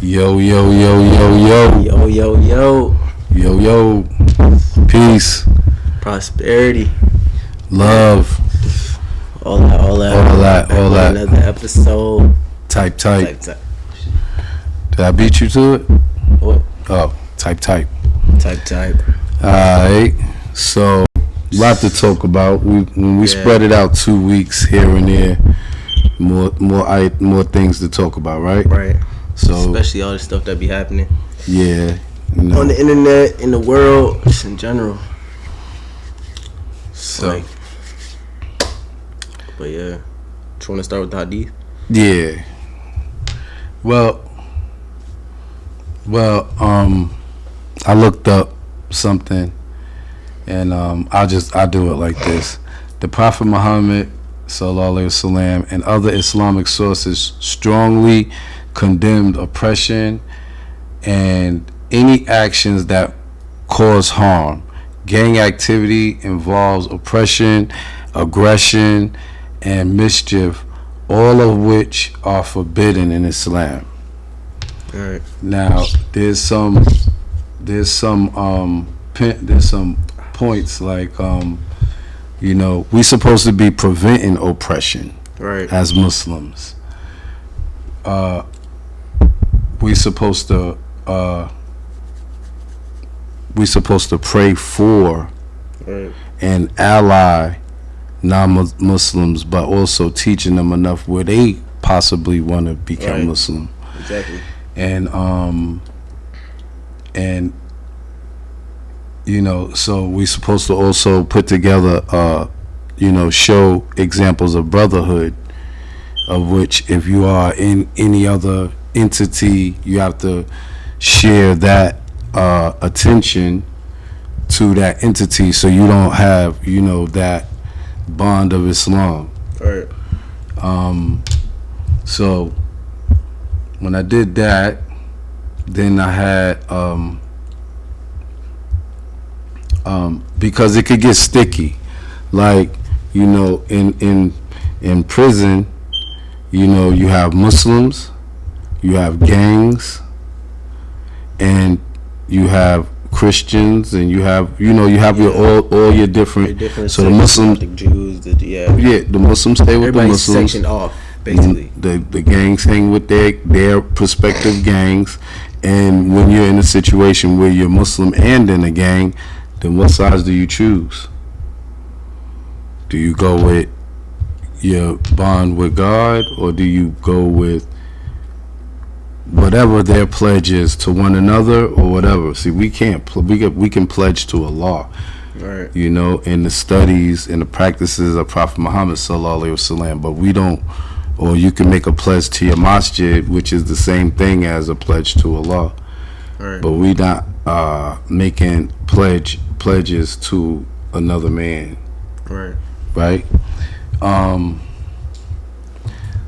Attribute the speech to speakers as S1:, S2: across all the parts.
S1: Yo, yo, yo, yo, yo.
S2: Yo, yo, yo.
S1: Yo, yo. Peace.
S2: Prosperity.
S1: Love.
S2: All that. Another episode.
S1: Type. Did I beat you to it?
S2: What?
S1: Oh, type.
S2: Type.
S1: Alright. So, a lot to talk about. When we spread it out 2 weeks here and there, more things to talk about, right?
S2: Right.
S1: So,
S2: especially all the stuff that be happening.
S1: Yeah.
S2: On the internet, in the world, just in general.
S1: So.
S2: But yeah. Do you want to start with the hadith?
S1: Yeah. Well, I looked up something, and I'll do it like this. The Prophet Muhammad sallallahu alaihi wasallam and other Islamic sources strongly condemned oppression and any actions that cause harm. Gang activity involves oppression, aggression, and mischief, all of which are forbidden in Islam.
S2: All right.
S1: Now, there's some points like we supposed to be preventing oppression,
S2: right,
S1: as Muslims. We supposed to pray for,
S2: right,
S1: and ally non-Muslims, but also teaching them enough where they possibly want to become
S2: right,
S1: Muslim.
S2: Exactly.
S1: And so we supposed to also put together show examples of brotherhood, of which if you are in any other entity, you have to share that attention to that entity, so you don't have that bond of Islam.
S2: Right.
S1: So when I did that, then I had because it could get sticky, like in prison, you have Muslims, you have gangs, and you have Christians, and you have your all your different. So the Muslims,
S2: the Jews,
S1: the Muslims stay with the Muslims.
S2: Sectioned off, basically.
S1: The gangs hang with their prospective gangs, and when you're in a situation where you're Muslim and in a gang, then what sides do you choose? Do you go with your bond with God, or do you go with whatever their pledge is to one another, or whatever? See, we can pledge to Allah,
S2: right?
S1: In the studies and the practices of Prophet Muhammad sallallahu alaihi wasallam, but we don't. Or you can make a pledge to your masjid, which is the same thing as a pledge to Allah.
S2: Right. But
S1: we not making pledges to another man.
S2: Right.
S1: Right.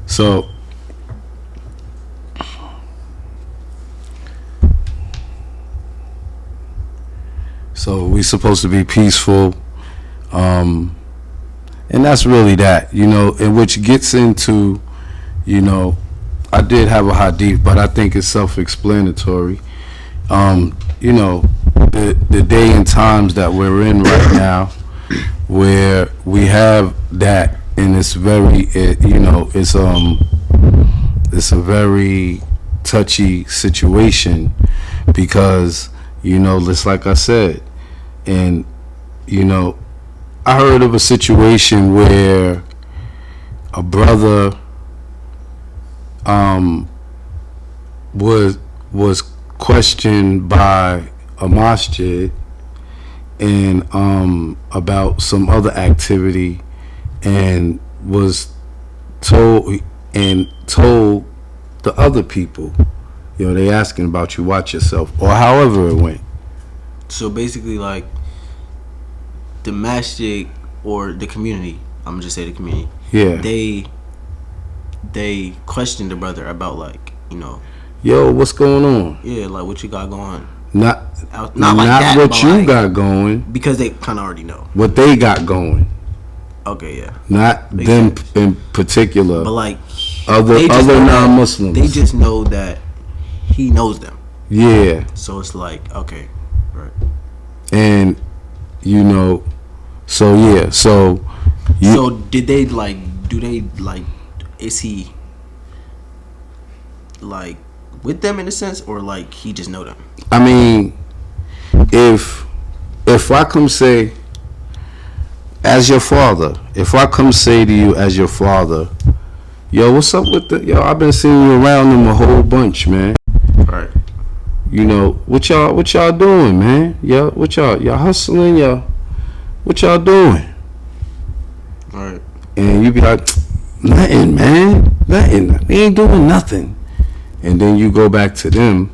S1: So we supposed to be peaceful, and that's really that, and which gets into, I did have a hadith, but I think it's self-explanatory. The day and times that we're in right now, where we have that, and it's very, it's a very touchy situation, because just like I said, and I heard of a situation where a brother was questioned by a masjid and about some other activity, and was told the other people, they asking about you, watch yourself, or however it went.
S2: So basically, like, the masjid or the community, I'm gonna just say the community.
S1: Yeah.
S2: They questioned the brother about, like,
S1: yo, what's going on?
S2: Yeah, like, what you got going?
S1: Not
S2: like that,
S1: what you got going.
S2: Because they kind of already know
S1: what they got going.
S2: Okay, yeah.
S1: Not makes them sense. In particular,
S2: but like
S1: other non-Muslims.
S2: They just know that he knows them.
S1: Yeah.
S2: So it's like, okay, right.
S1: And so yeah, so
S2: did they like? Do they like? Is he like with them in a sense, or like he just know them?
S1: I mean, if I come say as your father, if I come say to you as your father, yo, what's up with I've been seeing you around them a whole bunch, man.
S2: Right.
S1: What y'all doing, man? Yo, what y'all hustling, what y'all doing?
S2: Right.
S1: And you be like, nothing, man, nothing. We ain't doing nothing. And then you go back to them.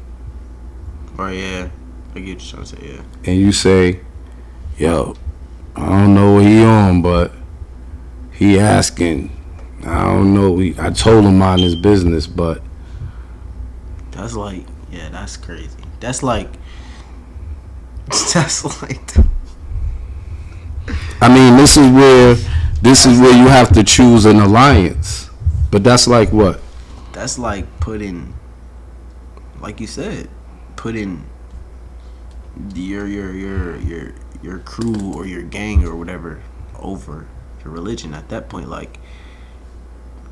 S2: Right. Yeah. I get what you're trying to say. Yeah.
S1: And you say, yo, I don't know what he on, but he asking. I don't know. I told him mind his business, but
S2: that's like, yeah, that's crazy. That's like.
S1: I mean, this is where you have to choose an alliance. But that's like what?
S2: That's like putting, like you said, putting your crew or your gang or whatever over your religion at that point. Like,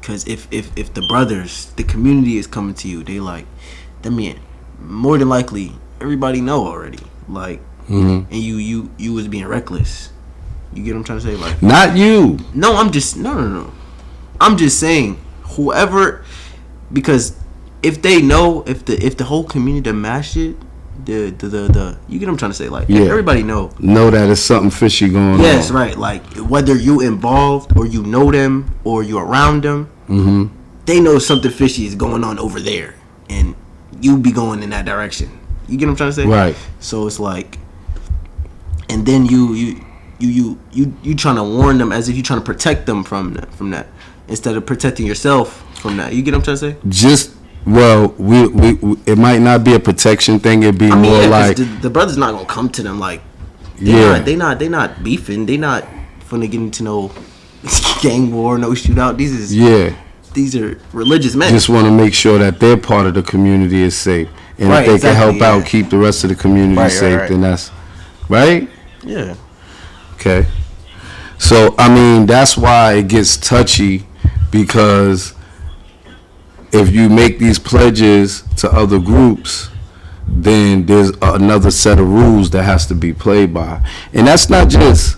S2: because if the brothers, the community is coming to you, they like, I mean, more than likely everybody know already. Like, and you was being reckless. You get what I'm trying to say? Like,
S1: not you.
S2: No, I'm just no. I'm just saying whoever, because if they know, if the whole community that mashed it, the you get what I'm trying to say? Like, everybody know
S1: that it's something fishy going on.
S2: Yes, right. Like, whether you involved or you know them or you around them, they know something fishy is going on over there, and you be going in that direction. You get what I'm trying to say?
S1: Right.
S2: So it's like, and then you trying to warn them as if you trying to protect them from that instead of protecting yourself from that. You get what I'm trying to say?
S1: We it might not be a protection thing. It'd be more like
S2: the brother's not gonna come to them like they not beefing. They not finna get into no gang war, no shootout. These are religious men.
S1: Just want to make sure that their part of the community is safe, and if they can help out, keep the rest of the community safe, then that's right.
S2: Yeah.
S1: Okay. So I mean, that's why it gets touchy, because if you make these pledges to other groups, then there's another set of rules that has to be played by, and that's not just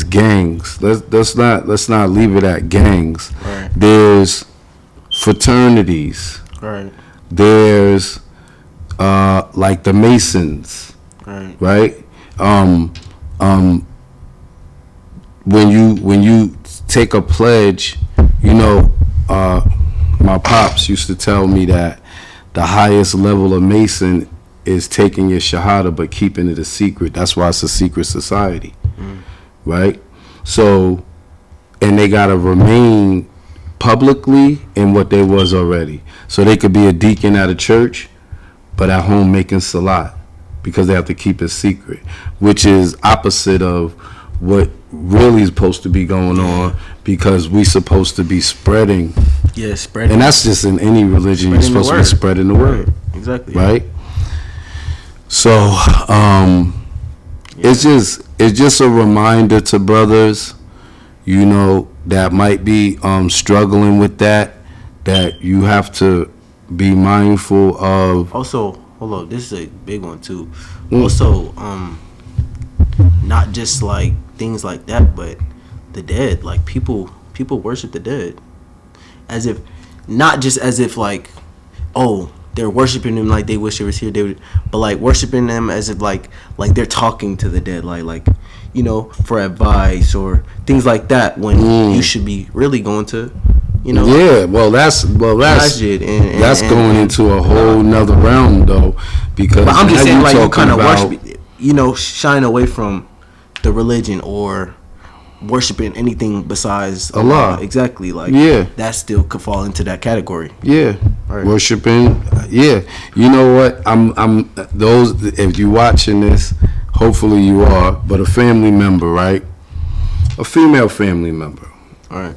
S1: gangs. Let's not leave it at gangs.
S2: Right.
S1: There's fraternities.
S2: Right.
S1: There's like the Masons. Right. When you take a pledge, my pops used to tell me that the highest level of Mason is taking your shahada but keeping it a secret. That's why it's a secret society, right? So, and they gotta remain publicly in what they was already. So they could be a deacon at a church, but at home making salat, because they have to keep it secret, which is opposite of what really is supposed to be going on, because we supposed to be spreading.
S2: Yeah, spreading.
S1: And that's just in any religion. You're supposed to be spreading the word.
S2: Right. Exactly.
S1: Right? So, it's just a reminder to brothers, that might be struggling with that you have to be mindful of.
S2: Also, hold on, this is a big one too. Also, not just like things like that, but the dead. Like, people worship the dead, not just as if like, oh, they're worshiping them like they wish they was here. But like worshiping them as if like they're talking to the dead, like for advice or things like that. When you should be really going to,
S1: Yeah, that's
S2: masjid
S1: that's going into a whole nother realm though, because
S2: but I'm just saying, like, you kind of worship, shying away from the religion or worshiping anything besides Allah. Exactly. Like, that still could fall into that category.
S1: Yeah. Right. Worshiping. Yeah. You know what? I'm those, if you watching this, hopefully you are, but a family member, right? A female family member.
S2: All right.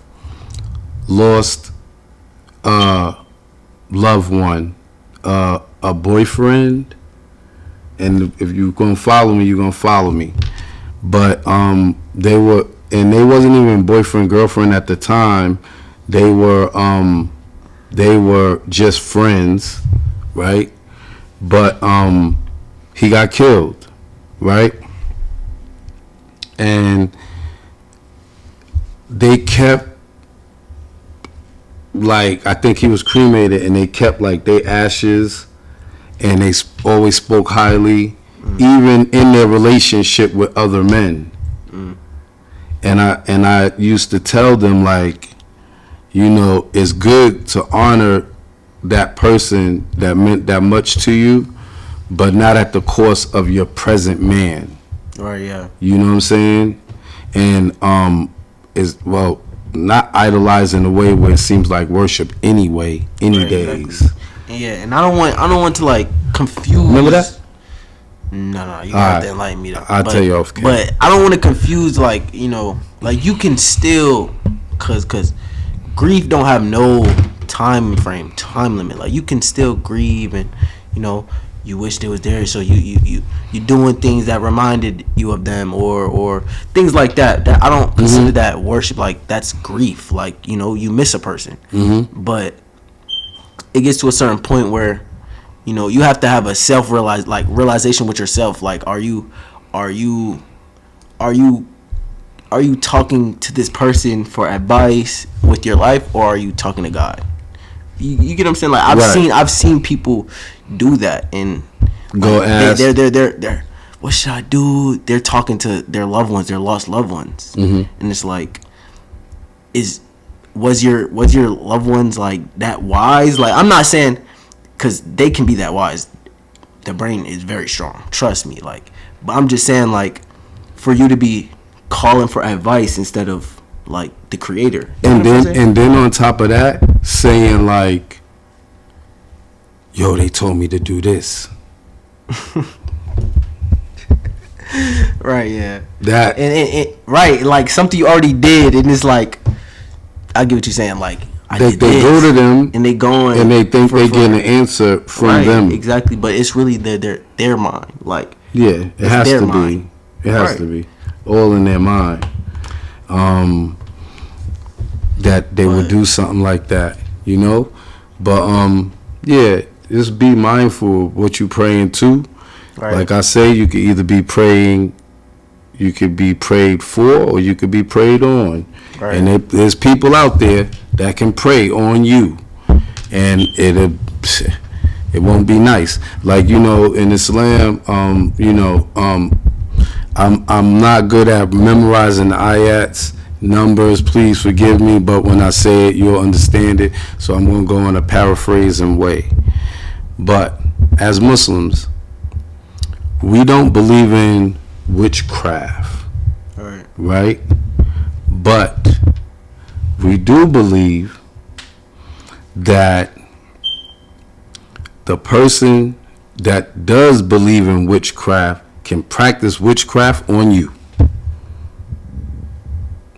S1: Lost loved one a boyfriend, and if you're gonna follow me, you're gonna follow me. But they wasn't even boyfriend girlfriend at the time. They were just friends, right? But he got killed, right? And they kept, like, I think he was cremated, and they kept like their ashes, and they always spoke highly, even in their relationship with other men. And I used to tell them, like, you know, it's good to honor that person that meant that much to you, but not at the cost of your present man.
S2: Right, yeah.
S1: You know what I'm saying? And is, well, not idolize in a way where it seems like worship anyway, any days.
S2: Exactly. Yeah, and I don't want to like confuse.
S1: Remember that?
S2: No, you have to enlighten me though.
S1: I'll tell you off camera.
S2: But I don't want to confuse, like, you know, like you can still, cause grief don't have no time limit. Like you can still grieve, and you know, you wish they was there, so you doing things that reminded you of them, or things like that. That I don't consider that worship. Like that's grief. Like, you know, you miss a person, but it gets to a certain point where, you know, you have to have a realization with yourself. Like, are you talking to this person for advice with your life, or are you talking to God? You get what I'm saying? Like I've seen people do that, and
S1: go ask.
S2: They're what should I do? They're talking to their loved ones, their lost loved ones, and it's like, was your loved ones like that wise? Like, I'm not saying, because they can be that wise. The brain is very strong, trust me. Like, but I'm just saying, like, for you to be calling for advice instead of like the creator,
S1: and then on top of that, saying like, yo, they told me to do this.
S2: Right, yeah.
S1: That
S2: and right, like something you already did, and it's like, I get what you're saying. Like,
S1: they go to them,
S2: and they going,
S1: and they think they get an answer from them.
S2: Exactly, but it's really their mind. Like,
S1: yeah, it has to be. It has to be all in their mind. That they would do something like that, you know. But yeah, just be mindful of what you praying to. Right. Like I say, you could either be praying, you could be prayed for, or you could be prayed on. Right. And there's people out there that can pray on you, and it won't be nice. Like, you know, in Islam, you know, I'm not good at memorizing the ayats, numbers. Please forgive me, but when I say it, you'll understand it. So I'm going to go in a paraphrasing way. But as Muslims, we don't believe in witchcraft, right? But we do believe that the person that does believe in witchcraft can practice witchcraft on you.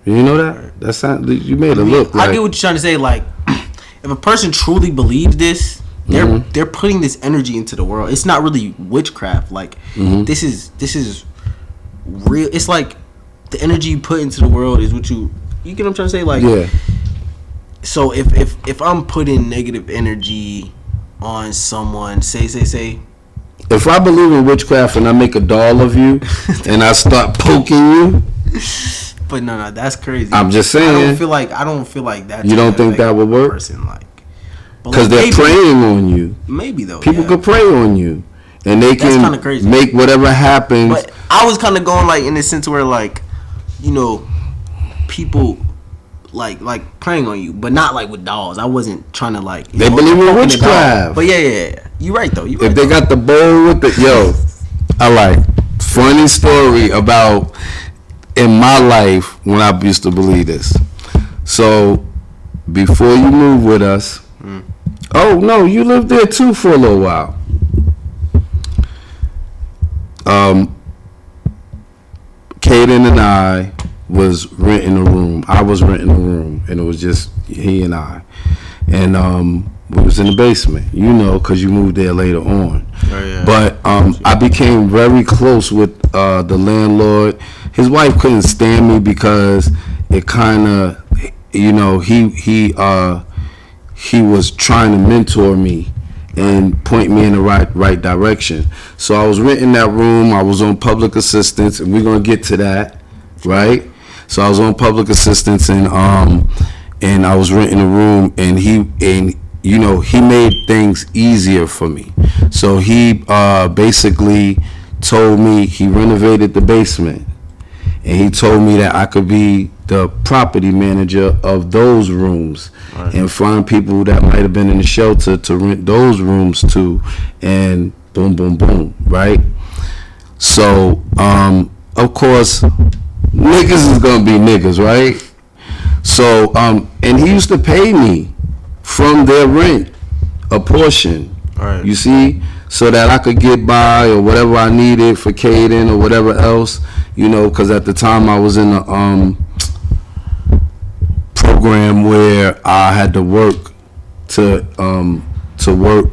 S1: You know that? That sound, you made it look like.
S2: I get what you're trying to say. Like, if a person truly believes this, they're putting this energy into the world. It's not really witchcraft. Like, this is real. It's like the energy you put into the world is what you get what I'm trying to say? Like, yeah. So if I'm putting negative energy on someone, say
S1: if I believe in witchcraft and I make a doll of you and I start poking you,
S2: but no, that's crazy.
S1: I'm just saying.
S2: I don't feel like that.
S1: You don't think that would work?
S2: Person, like,
S1: because they're praying on you.
S2: Maybe though.
S1: People could pray on you, and they can make whatever happens.
S2: But I was kind of going like in the sense where, like, you know, people like praying on you, but not like with dolls. I wasn't trying to like.
S1: They believe in witchcraft.
S2: But yeah. You right though.
S1: If they got the bowl with the I like funny story about in my life when I used to believe this. So before you moved with us, oh no, you lived there too for a little while. Kaden and I was renting a room. I was renting a room, and it was just he and I. And We was in the basement, you know, because you moved there later on.
S2: Oh, yeah.
S1: But I became very close with the landlord. His wife couldn't stand me because it kind of, you know, he was trying to mentor me and point me in the right direction. So I was renting that room. I was on public assistance, and we're gonna get to that, right? So I was on public assistance, and I was renting a room, and you know, he made things easier for me. So he basically told me, he renovated the basement, and he told me that I could be the property manager of those rooms, right, and find people that might have been in the shelter to rent those rooms to, and boom, boom, boom, right? So, of course, niggas is gonna be niggas, right? So, and he used to pay me from their rent a portion,
S2: right,
S1: you see, so that I could get by or whatever I needed for catering or whatever else, you know, because at the time I was in a program where I had to work to work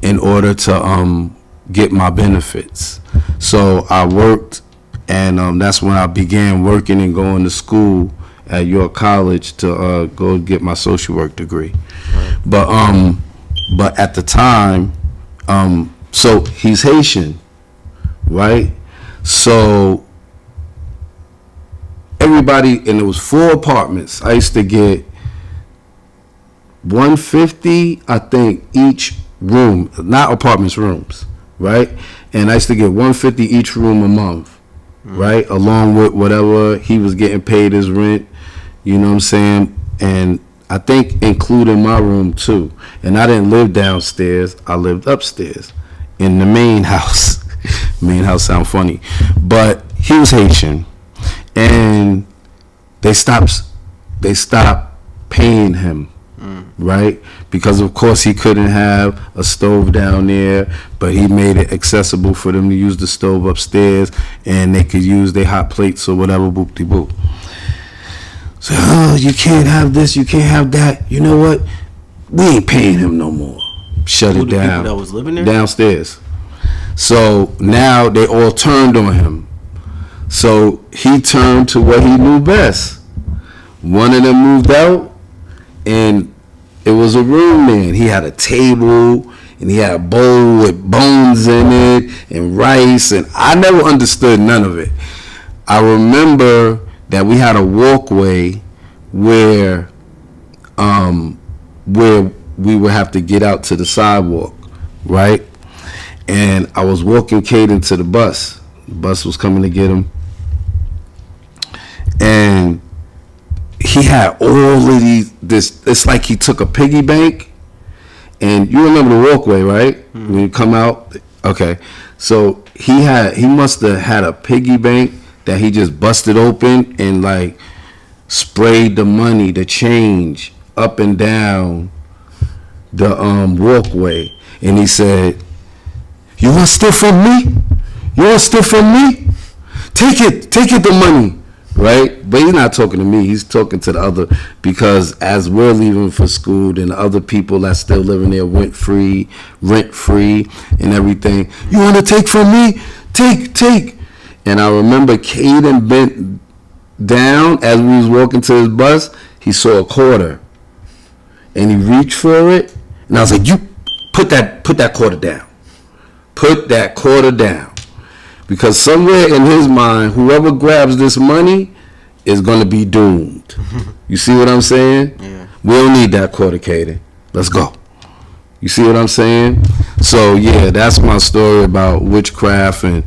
S1: in order to get my benefits. So I worked, and that's when I began working and going to school at York College to go get my social work degree. Right. But at the time, so he's Haitian, right? So everybody, and it was 4 apartments. I used to get $150, I think, each room, not apartments, rooms, right? And I used to get $150 each room a month, right? Along with whatever he was getting paid as rent, you know what I'm saying? And I think including my room too. And I didn't live downstairs, I lived upstairs in the main house. Main house sound funny, but he was Haitian, and they stopped paying him, right? Because of course he couldn't have a stove down there, but he made it accessible for them to use the stove upstairs, and they could use their hot plates or whatever, boop-de-boop. So, oh, you can't have this, you can't have that. You know what? We ain't paying him no more. Shut it down.
S2: People that was living there?
S1: Downstairs. So now they all turned on him. So he turned to what he knew best. One of them moved out, and it was a room there. He had a table, and he had a bowl with bones in it and rice, and I never understood none of it. I remember that we had a walkway where we would have to get out to the sidewalk, right? And I was walking Caden to the bus. The bus was coming to get him. And he had all of this, it's like he took a piggy bank. And you remember the walkway, right? Mm-hmm. When you come out? Okay. So he must have had a piggy bank that he just busted open and like sprayed the money, the change, up and down the walkway. And he said, "You want to steal from me? You want to steal from me? Take it, the money." Right? But he's not talking to me. He's talking to the other, because as we're leaving for school, then the other people that's still living there rent free, and everything. "You want to take from me? Take. And I remember Caden bent down as we was walking to his bus. He saw a quarter, and he reached for it. And I was like, "You put that quarter down. Put that quarter down." Because somewhere in his mind, whoever grabs this money is going to be doomed. You see what I'm saying?
S2: Yeah.
S1: We don't need that quarter, Caden. Let's go. You see what I'm saying? So, yeah, that's my story about witchcraft and,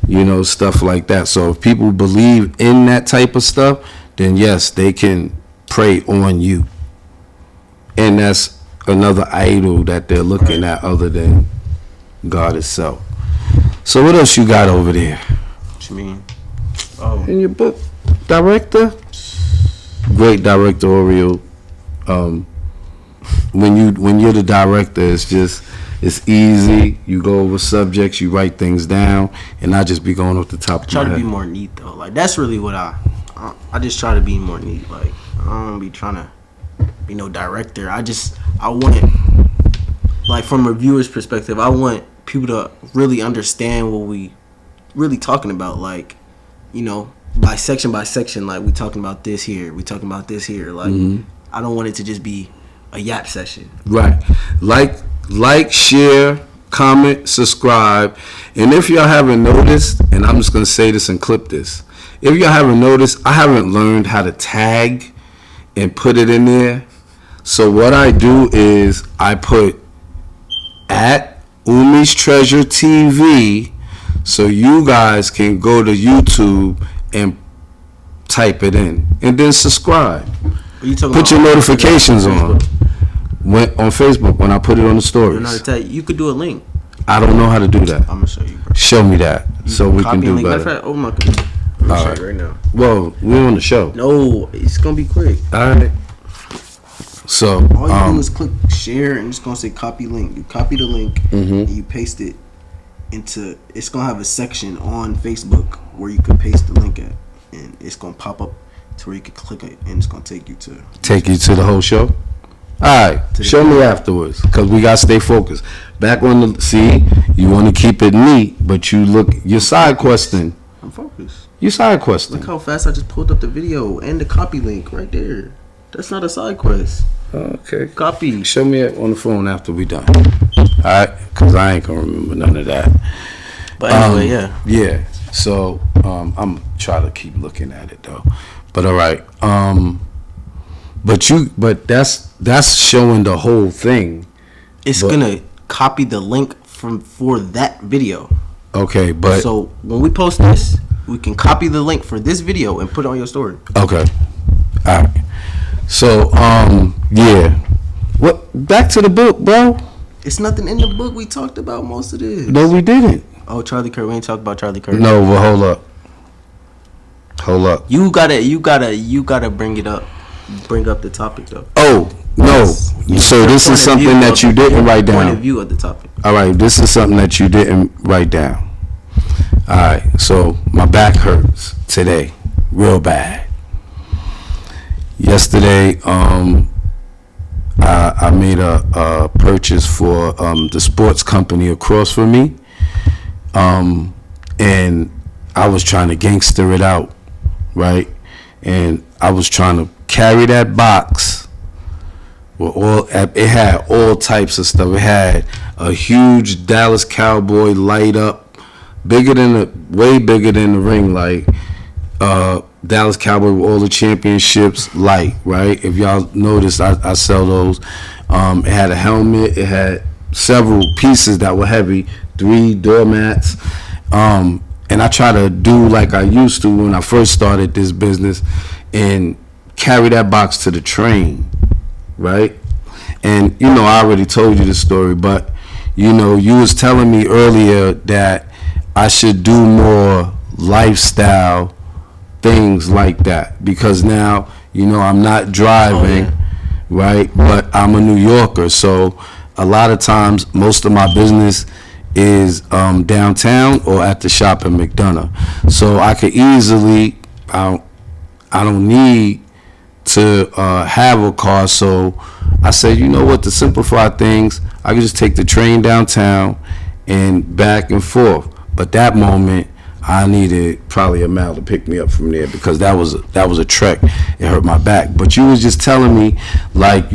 S1: you know, stuff like that. So if people believe in that type of stuff, then yes, they can prey on you. And that's another idol that they're looking at other than God itself. So what else you got over there?
S2: What you mean? Oh,
S1: in your book, director, great directorial. When you're the director, it's easy. You go over subjects, you write things down, and I just be going off the top of my head.
S2: Try to be more neat though. Like that's really what I just try to be more neat. Like I don't be trying to director. I want, like, from a viewer's perspective, I want people to really understand what we really talking about, like, by section, like, we talking about this here, we talking about this here, like, I don't want it to just be a yap session.
S1: Right. Like, share, comment, subscribe, and if y'all haven't noticed, and I'm just gonna say this and clip this, if y'all haven't noticed, I haven't learned how to tag and put it in there. So what I do is I put at Umi's Treasure TV, so you guys can go to YouTube and type it in, and then subscribe. Put your notifications on. On Facebook, when I put it on the stories.
S2: You could do a link.
S1: I don't know how to do that.
S2: I'm gonna show you, bro.
S1: Show me that so we can do better.
S2: Oh my God. I'm gonna show you right now.
S1: Well, we're on the show.
S2: No, it's gonna be quick.
S1: All right. So
S2: all you do is click share, and it's gonna say copy link. You copy the link, and you paste it into. It's gonna have a section on Facebook where you can paste the link at, and it's gonna pop up to where you can click it, and it's gonna take you to
S1: the whole show. All right, show me afterwards, because we got to stay focused. Back on the, see, you want to keep it neat, but you're side questing.
S2: I'm focused.
S1: You're side questing.
S2: Look how fast I just pulled up the video and the copy link right there. That's not a side quest.
S1: Okay.
S2: Copy.
S1: Show me it on the phone after we done. All right, because I ain't going to remember none of that.
S2: But anyway, yeah.
S1: Yeah, so I'm trying to keep looking at it, though. But all right. But that's showing the whole thing.
S2: It's gonna copy the link for that video.
S1: Okay, but
S2: so when we post this, we can copy the link for this video and put it on your story.
S1: Okay. All right. So yeah. What? Back to the book, bro.
S2: It's nothing in the book. We talked about most of this.
S1: No, we didn't.
S2: Oh, Charlie Kirk. We ain't talked about Charlie Kirk.
S1: No, but hold up. You
S2: gotta bring it up. Bring up the topic though.
S1: Oh no! So this is something that you didn't write down.
S2: Point of view of the topic.
S1: All right, this is something that you didn't write down. All right, so my back hurts today, real bad. Yesterday, I made a purchase for the sports company across from me, and I was trying to gangster it out, right? And I was trying to carry that box with it had all types of stuff. It had a huge Dallas Cowboy light up, way bigger than the ring light. Dallas Cowboy with all the championships light, right? If y'all noticed, I sell those. It had a helmet. It had several pieces that were heavy, 3 doormats. And I try to do like I used to when I first started this business and carry that box to the train, right? And, I already told you this story, but, you was telling me earlier that I should do more lifestyle things like that because now, I'm not driving, right? But I'm a New Yorker, so a lot of times most of my business is downtown or at the shop in McDonough. So I could easily, I don't need to have a car. So I said, you know what, to simplify things, I could just take the train downtown and back and forth. But that moment, I needed probably a mile to pick me up from there because that was a trek. It hurt my back. But you was just telling me, like,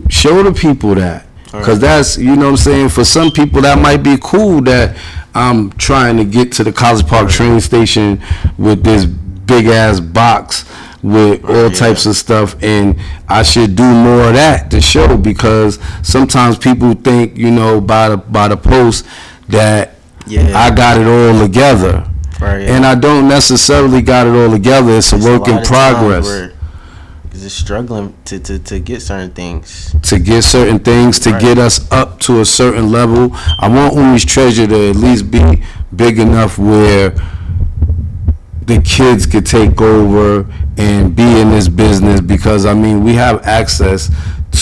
S1: show the people that. Because that's, what I'm saying, for some people that might be cool that I'm trying to get to the College Park train station with this big ass box with all types of stuff, and I should do more of that to show because sometimes people think, by the post that I got it all together.
S2: Right,
S1: and I don't necessarily got it all together. It's a work in progress.
S2: Just struggling to get certain things.
S1: To get us up to a certain level. I want Umi's Treasure to at least be big enough where the kids could take over and be in this business because, we have access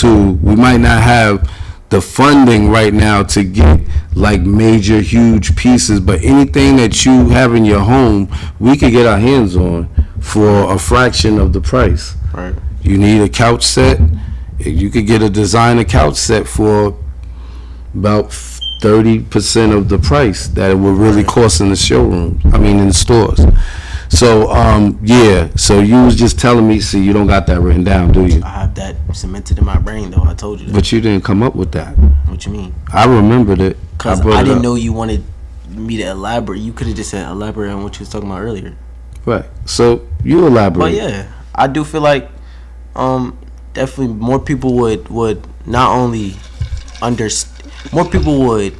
S1: to, we might not have the funding right now to get like major, huge pieces, but anything that you have in your home, we could get our hands on for a fraction of the price.
S2: Right.
S1: You need a couch set You could get a designer couch set for about 30% of the price that it would really cost in the showroom. I mean, in the stores. So, yeah. So you was just telling me, see, you don't got that written down, do you?
S2: I have that cemented in my brain, though. I told you that.
S1: But you didn't come up with that.
S2: What you mean?
S1: I remembered it.
S2: Because I didn't know you wanted me to elaborate. You could have just said elaborate on what you was talking about earlier.
S1: Right. So you elaborate.
S2: But yeah, I do feel like definitely more people would not only understand, more people would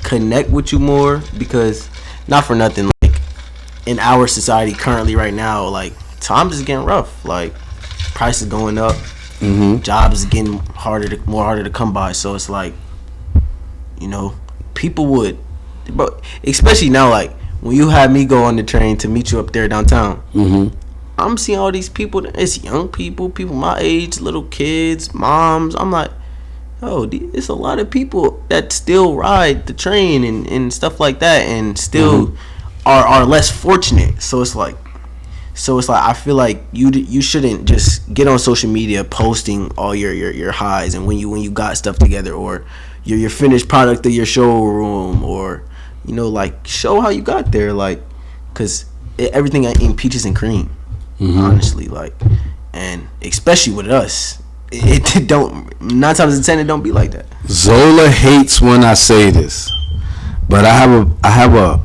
S2: connect with you more, because not for nothing, like in our society currently right now, like times is getting rough, like prices going up, jobs is getting more harder to come by. So it's like, you know, people would, but especially now, like when you had me go on the train to meet you up there downtown, I'm seeing all these people. It's young people, people my age, little kids, moms. I'm like, oh, it's a lot of people that still ride the train and stuff like that, and still are less fortunate. So it's like I feel like you shouldn't just get on social media posting all your highs and when you got stuff together, or your finished product of your showroom, or you know, like show how you got there, like, because everything ain't peaches and cream, honestly, like, and especially with us, it don't, 9 times out of 10 it don't be like that.
S1: Zola hates when I say this, but I have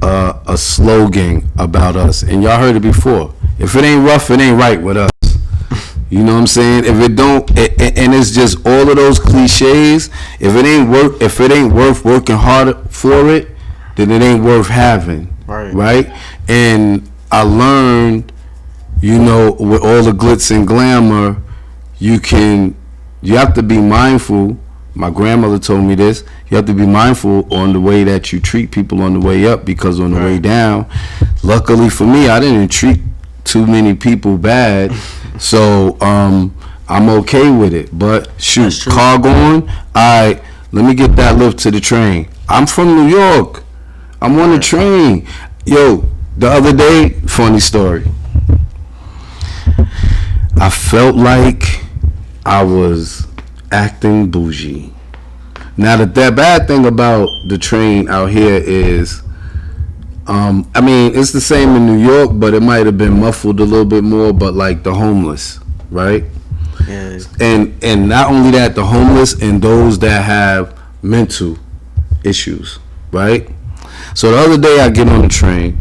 S1: a slogan about us, and y'all heard it before. If it ain't rough, it ain't right with us. You know what I'm saying? If it don't, and it's just all of those cliches. If it ain't worth working hard for it, then it ain't worth having. Right? And I learned, you know, with all the glitz and glamour, you have to be mindful. My grandmother told me this. You have to be mindful on the way that you treat people on the way up, because on the way down, luckily for me, I didn't treat too many people bad. So I'm okay with it. But shoot, car going, all right, let me get that lift to the train. I'm from New York. I'm on the train. Yo, the other day, funny story, I felt like I was acting bougie. Now the bad thing about the train out here is, I mean, it's the same in New York, but it might have been muffled a little bit more. But like the homeless, right?
S2: Yeah.
S1: And not only that, the homeless and those that have mental issues, right? So the other day I get on the train.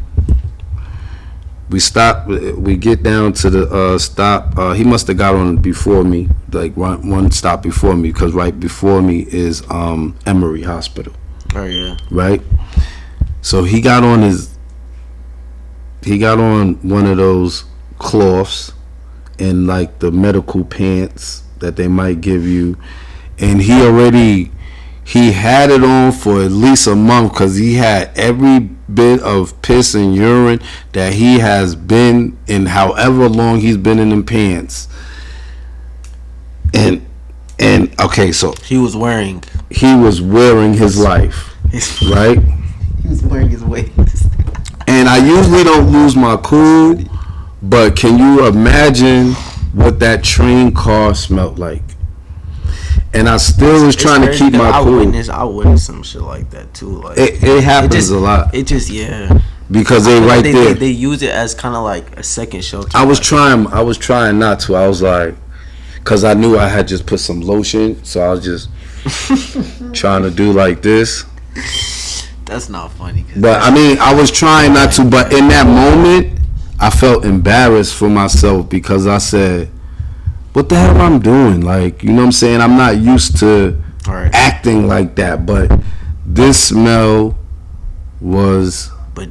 S1: We stop. We get down to the stop. He must have got on before me, like one stop before me, because right before me is Emory Hospital.
S2: Oh yeah.
S1: Right. So he got on one of those cloths and like the medical pants that they might give you, and he had it on for at least a month, because he had every bit of piss and urine that he has been in, however long he's been in them pants. And okay, so
S2: he was wearing
S1: his life, right?
S2: He was wearing his waist.
S1: And I usually don't lose my cool, but can you imagine what that train car smelled like? And I still was trying to keep my cool.
S2: I witnessed some shit like that too. Like
S1: it happens a lot.
S2: It just, yeah.
S1: Because they
S2: use it as kind of like a second show.
S1: I was trying not to. I was like, because I knew I had just put some lotion, so I was just trying to do like this.
S2: That's not funny.
S1: But I mean, I was trying not to. But in that moment, I felt embarrassed for myself, because I said, what the hell I'm doing? Like, you know what I'm saying? I'm not used to acting like that. But this smell was...
S2: But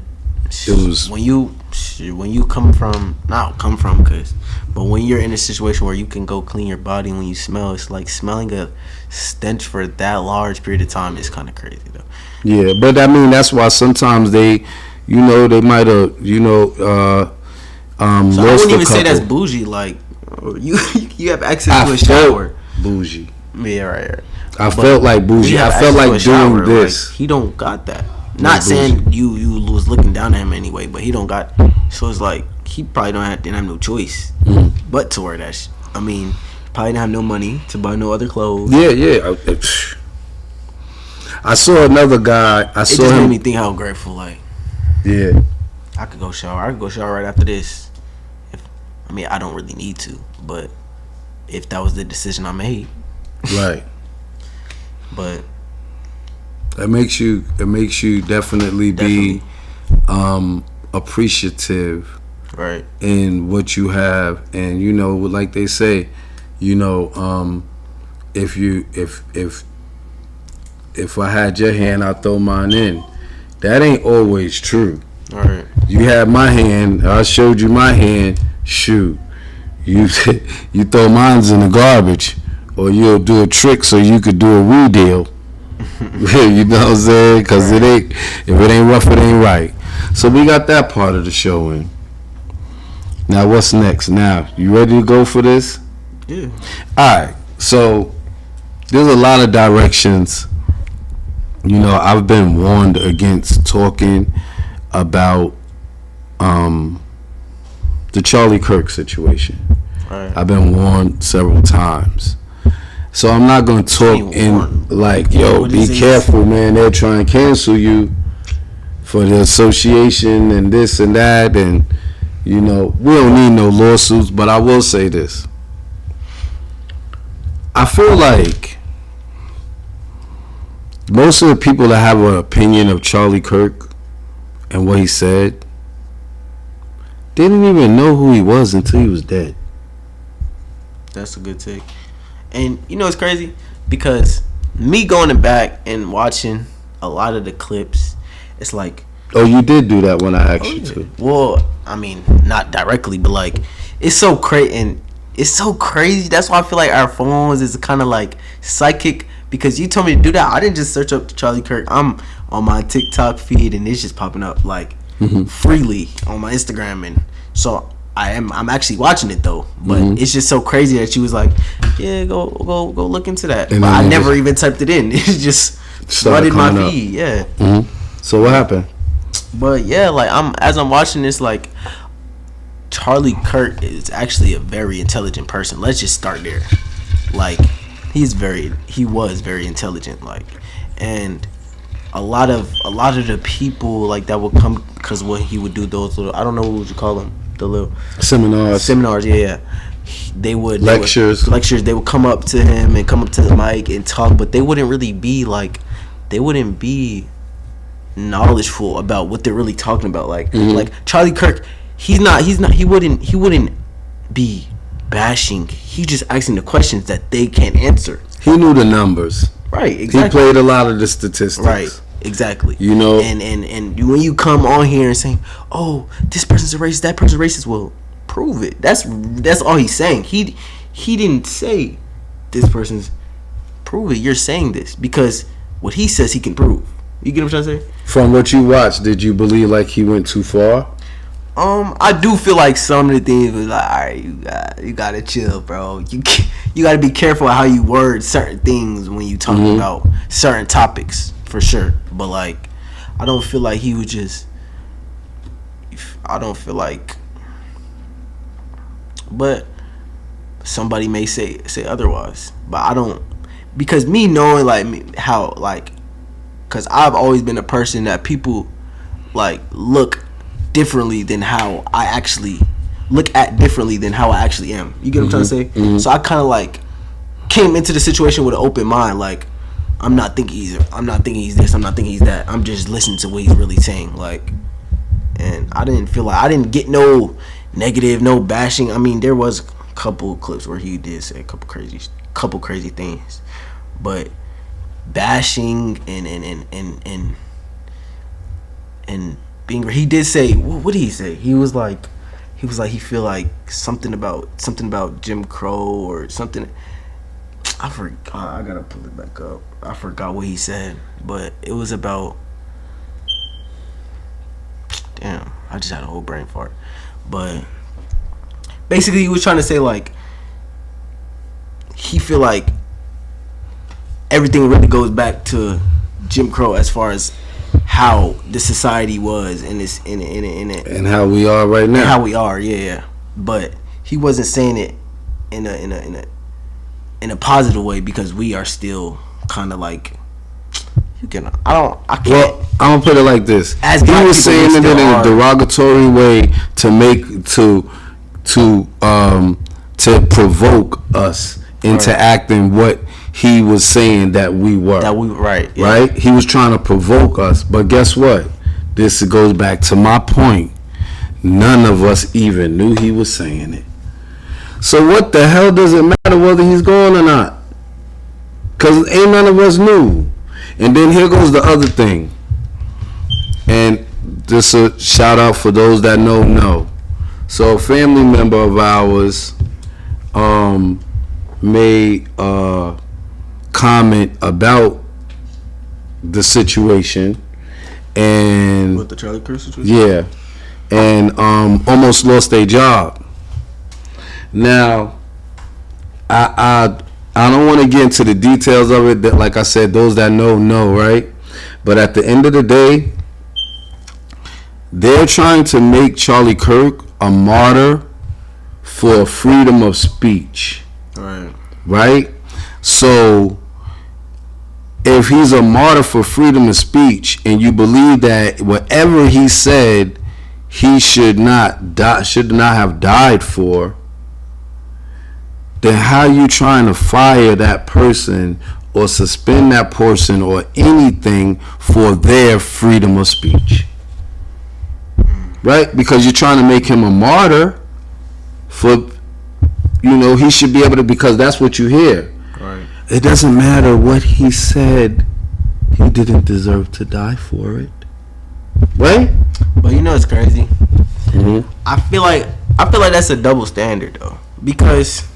S2: it was... When you come from... Not come from, because... But when you're in a situation where you can go clean your body, when you smell, it's like smelling a stench for that large period of time is kind of crazy, though.
S1: Yeah, but I mean, that's why sometimes they... You know, they might have, you know... so
S2: I wouldn't even say that's bougie, like... You have access to a shower.
S1: Bougie.
S2: Yeah, right.
S1: I felt like bougie. I felt like doing this.
S2: Like, he don't got that. Not saying you was looking down at him anyway, but he don't got. So it's like he probably didn't have no choice but to wear that. I mean, Probably didn't have no money to buy no other clothes.
S1: Yeah. I saw another guy.
S2: It just made me think how grateful. Like,
S1: yeah,
S2: I could go shower. I could go shower right after this. I don't really need to, but if that was the decision I made,
S1: right.
S2: But
S1: it makes you definitely be appreciative,
S2: right,
S1: in what you have. And like they say, if I had your hand, I'd throw mine in. That ain't always true.
S2: all right.
S1: You had my hand, I showed you my hand. Shoot, you throw mines in the garbage, or you'll do a trick so you could do a redeal. You know what I'm saying? Because if it ain't rough, it ain't right. So we got that part of the show in. Now what's next? Now you ready to go for this?
S2: Yeah.
S1: All right. So there's a lot of directions. I've been warned against talking about the Charlie Kirk situation.
S2: Right.
S1: I've been warned several times. So I'm not going to talk in like, yo, be careful, man. They'll try and cancel you for the association and this and that. And, we don't need no lawsuits. But I will say this. I feel like most of the people that have an opinion of Charlie Kirk and what he said didn't even know who he was until he was dead.
S2: That's a good take. And it's crazy because me going back and watching a lot of the clips, it's like,
S1: oh, you did do that when I asked you to.
S2: Well, not directly, but like it's so crazy, and it's so crazy. That's why I feel like our phones is kind of like psychic, because you told me to do that. I didn't just search up Charlie Kirk. I'm on my TikTok feed and it's just popping up like freely on my Instagram, and so I'm actually watching it though. But it's just so crazy that she was like, yeah, go look into that. But I never even typed it in. It just flooded my feed. Yeah.
S1: So what happened?
S2: But yeah, like as I'm watching this, like Charlie Kirk is actually a very intelligent person. Let's just start there. Like he was very intelligent. Like, and a lot of the people like that would come, because what he would do, those little, I don't know what would you call them, the little seminars. Yeah. They would lectures. They would come up to him and come up to the mic and talk, but they wouldn't really be like, they wouldn't be knowledgeful about what they're really talking about. Like like Charlie Kirk, he wouldn't be bashing. He just asking the questions that they can't answer.
S1: He knew the numbers.
S2: Right, exactly.
S1: He played a lot of the statistics.
S2: Right, exactly. And when you come on here and saying, oh, this person's a racist, that person's racist, well, prove it. That's all he's saying. He didn't say this person's, prove it. You're saying this because what he says he can prove. You get what I'm trying to say? From
S1: what you watched, did you believe like he went too far?
S2: I do feel like some of the things was like, all right, you gotta chill, bro. You gotta be careful how you word certain things when you talk about certain topics, for sure. But like, I don't feel like he was just. I don't feel like. But somebody may say otherwise, but I don't, because me knowing like how like, because I've always been a person that people like look differently than how I actually am. You get what I'm trying to say? So I kind of like came into the situation with an open mind. Like, I'm not thinking he's this. I'm not thinking he's that. I'm just listening to what he's really saying. Like, and I didn't feel like I didn't get no negative, no bashing. I mean, there was a couple of clips where he did say a couple crazy things, but bashing and being, he did say, what did he say? He was like he feel like something about Jim Crow or something. I forgot. I gotta pull it back up. I forgot what he said, but it was about. Damn, I just had a whole brain fart. But basically, he was trying to say like he feel like everything really goes back to Jim Crow as far as how the society was in this in it
S1: and how we are right now.
S2: And how we are, yeah. But he wasn't saying it in a in a positive way because we are still kind of like I can't.
S1: Well, I'm gonna put it like this.
S2: As
S1: he
S2: black
S1: was
S2: people,
S1: saying
S2: we
S1: it in
S2: still
S1: a
S2: are.
S1: derogatory way to provoke us into
S2: Right.
S1: acting what he was saying that we were.
S2: Right. Yeah.
S1: Right? He was trying to provoke us, but guess what? This goes back to my point. None of us even knew he was saying it. So what the hell does it matter whether he's going or not? Because ain't none of us knew. And then here goes the other thing. And just a shout out for those that know. So a family member of ours made a comment about the situation. And
S2: With the Charlie Kirk situation?
S1: yeah. And almost lost their job. Now, I don't want to get into the details of it. That, like I said, those that know, right? But at the end of the day, they're trying to make Charlie Kirk a martyr for freedom of speech. Right? So, if he's a martyr for freedom of speech, and you believe that whatever he said, he should not have died for, then how you trying to fire that person or suspend that person or anything for their freedom of speech? Right? Because you're trying to make him a martyr for, he should be able to, because that's what you hear.
S2: Right.
S1: It doesn't matter what he said. He didn't deserve to die for it. Right?
S2: But it's crazy.
S1: Mm-hmm.
S2: I feel like that's a double standard though, because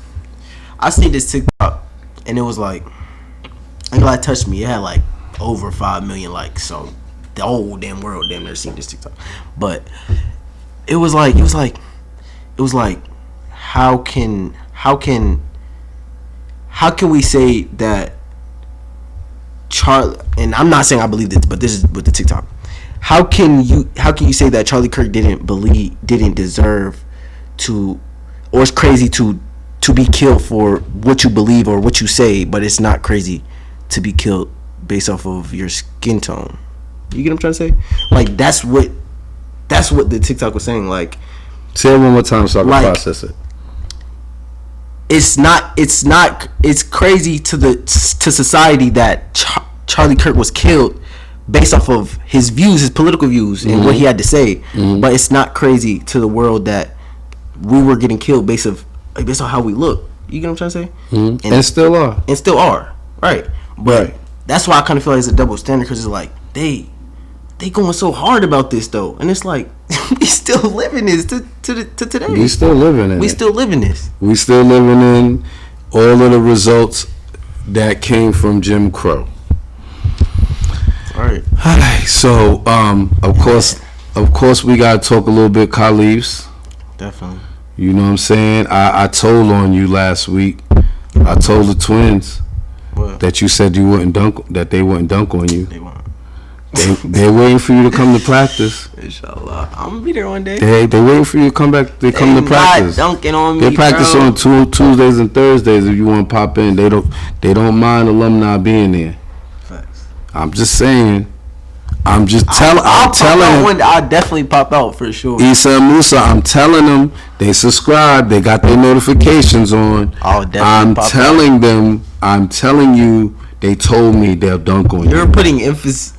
S2: I seen this TikTok and it was like, ain't gonna touch me. It had like over 5 million likes, so the whole damn world damn near seen this TikTok. But it was like how can we say that Charlie, and I'm not saying I believe this, but this is with the TikTok. How can you say that Charlie Kirk didn't deserve to, or it's crazy to be killed for what you believe or what you say, but it's not crazy to be killed based off of your skin tone? You get what I'm trying to say? Like that's what the TikTok was saying. Like,
S1: say it one more time so I can process it.
S2: It's crazy to society that Charlie Kirk was killed based off of his views, his political views, and what he had to say. Mm-hmm. But it's not crazy to the world that we were getting killed based on how we look. You get what I'm trying to say?
S1: Mm-hmm. And still are.
S2: Right. But that's why I kind of feel like it's a double standard, because it's like they going so hard about this though, and it's like we still living this to today.
S1: We still living in.
S2: We still living this.
S1: We still living in all of the results that came from Jim Crow.
S2: All right.
S1: So of course we gotta talk a little bit Califs.
S2: Definitely.
S1: You know what I'm saying? I told on you last week. I told the twins that you said they wouldn't dunk on you.
S2: They won't.
S1: They're waiting for you to come to practice.
S2: Inshallah, I'm gonna be there one day.
S1: They're waiting for you to come back. They come to practice.
S2: Not dunking on me.
S1: They practice on Tuesdays and Thursdays. If you want to pop in, they don't mind alumni being there.
S2: Facts.
S1: I'm just saying. I'm telling
S2: him. I'll definitely pop out for sure.
S1: Issa and Musa, I'm telling them they subscribe. They got their notifications on.
S2: I'll definitely pop out.
S1: I'm telling you. They told me they'll dunk on you.
S2: You're putting emphasis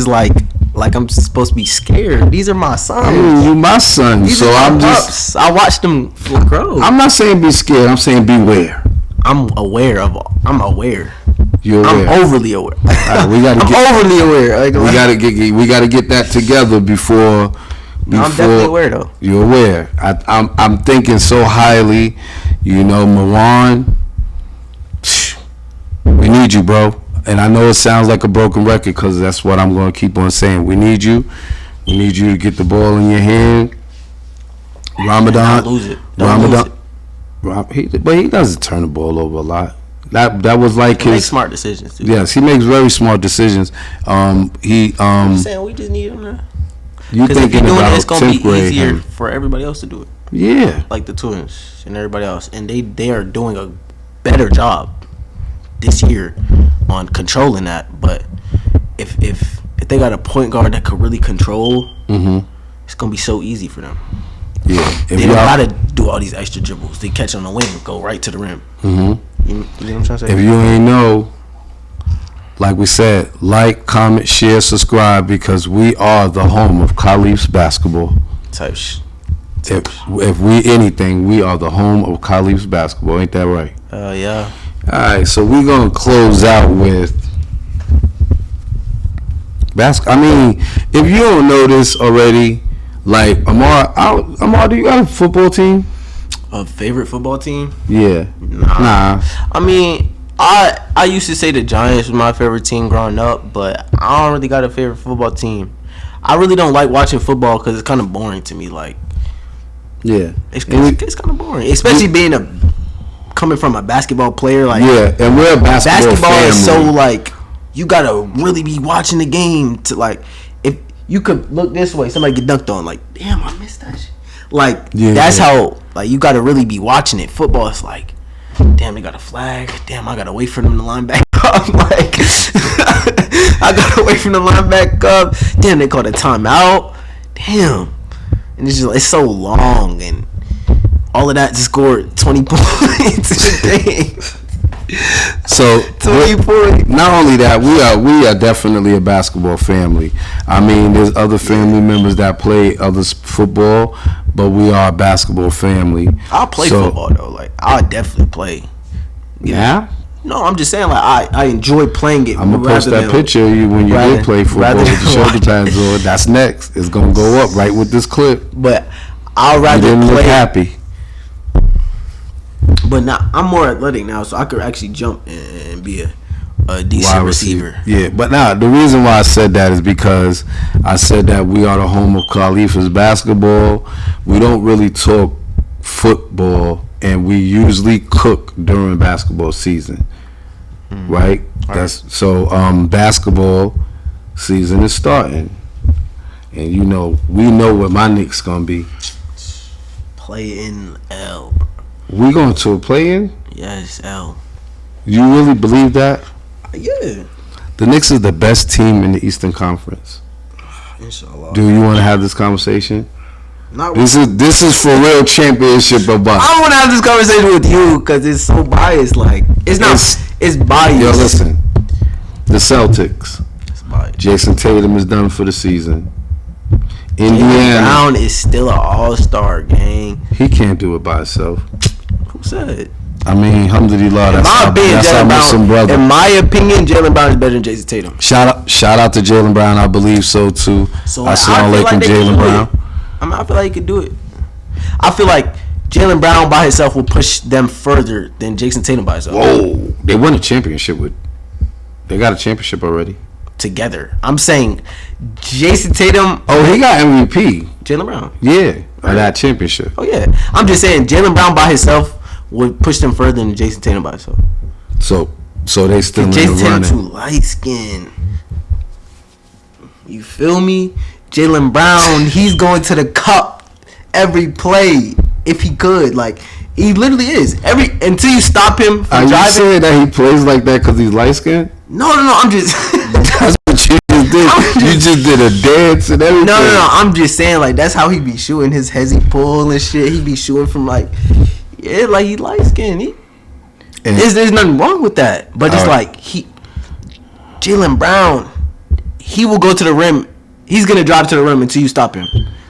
S2: like I'm supposed to be scared. These are my sons.
S1: I mean, you my son.
S2: These
S1: so
S2: are
S1: I'm
S2: pups.
S1: just.
S2: I watched them grow.
S1: I'm not saying be scared. I'm saying beware.
S2: I'm aware.
S1: You're aware.
S2: I'm overly aware.
S1: Right,
S2: overly aware.
S1: We gotta get that together before.
S2: I'm definitely aware though.
S1: You're aware. I'm thinking so highly. Marwan. We need you, bro. And I know it sounds like a broken record because that's what I'm going to keep on saying. We need you. We need you to get the ball in your hand. Ramadan.
S2: Don't lose it.
S1: But he doesn't turn the ball over a lot. That was like
S2: he makes smart decisions too.
S1: Yes, he makes very smart decisions.
S2: I'm saying we just need him now.
S1: You thinking about
S2: it's gonna be easier for everybody else to do it.
S1: Yeah.
S2: Like the twins and everybody else, and they are doing a better job. this year on controlling that. But if they got a point guard that could really control, it's gonna be so easy for them.
S1: Yeah,
S2: They don't gotta do all these extra dribbles. They catch on the wing, go right to the rim. You know what I'm trying to say?
S1: If you ain't know, like we said, like, comment, share, subscribe, because we are the home of Califs basketball. If we anything, we are the home of Califs basketball. Ain't that right?
S2: Yeah.
S1: All right, so we're gonna close out with I mean, if you don't know this already, like Amar, do you got a football team?
S2: A favorite football team?
S1: Yeah. Nah.
S2: I mean, I used to say the Giants was my favorite team growing up, but I don't really got a favorite football team. I really don't like watching football because it's kind of boring to me. Like,
S1: yeah,
S2: it's kind of boring, especially coming from a basketball player. Like,
S1: yeah, and we're a basketball family.
S2: Is so like you gotta really be watching the game to like. If you could look this way, somebody get dunked on. Like, damn, I missed that shit. Like, that's how like you gotta really be watching it. Football is like, damn, they got a flag. Damn, I gotta wait for them to line back up. Like, I gotta wait for them to line back up. Damn, they called a timeout. Damn, and it's so long and all of that to score 20 points a day.
S1: So 20 points. Not only that, we are definitely a basketball family. I mean, there's other family members that play other football, but we are a basketball family.
S2: I'll play football though. Like, I'll definitely play.
S1: Yeah.
S2: No, I'm just saying, like, I enjoy playing it.
S1: I'm gonna post that picture of you when you did play football with the shoulder pads on. That's next. It's gonna go up right with this clip.
S2: But I'll rather
S1: you didn't
S2: play.
S1: Look happy.
S2: But now I'm more athletic now, so I could actually jump and be a decent receiver.
S1: Yeah, but now the reason why I said that is because I said that we are the home of Califs basketball. We don't really talk football, and we usually cook during basketball season, right? That's so. Basketball season is starting, and we know what my Knicks gonna be.
S2: Play in L.
S1: We going to a play-in?
S2: Yes, L.
S1: You really believe that?
S2: Yeah.
S1: The Knicks is the best team in the Eastern Conference.
S2: Inshallah.
S1: Do you want to have this conversation?
S2: Not
S1: this is for real championship or bust.
S2: I don't want to have this conversation with you because it's so biased. Like, it's not. It's biased.
S1: Yo, listen. The Celtics.
S2: It's biased.
S1: Jason Tatum is done for the season. Indiana.
S2: Jaylen Brown is still an all-star, gang.
S1: He can't do it by himself.
S2: Who said?
S1: I mean, alhamdulillah, that's our Muslim brother.
S2: In my opinion, Jaylen Brown is better than Jason Tatum.
S1: Shout out to Jaylen Brown. I believe so too.
S2: So
S1: Assalamu alaikum, Jaylen Brown.
S2: I feel like he could do it. I feel like Jaylen Brown by himself will push them further than Jason Tatum by himself.
S1: Whoa, they won a championship They got a championship already.
S2: Together, I'm saying Jason Tatum.
S1: Oh, he got MVP.
S2: Jaylen Brown.
S1: Yeah, right. That championship.
S2: Oh yeah, I'm just saying Jaylen Brown by himself would push them further than Jason Tatum by himself.
S1: So they still in the running.
S2: Jason Tatum too light skinned. You feel me? Jaylen Brown, he's going to the cup every play if he could. Like, he literally is. Until you stop him from driving.
S1: Are you saying that he plays like that because he's light skinned?
S2: No, I'm just.
S1: That's what you just did. You just did a dance and everything.
S2: No. I'm just saying, like, that's how he be shooting his hezzy pull and shit. He be shooting from, like, yeah, like, he light skinned. There's nothing wrong with that. But it's like, Jaylen Brown, he will go to the rim. He's going to drive to the rim until you stop him.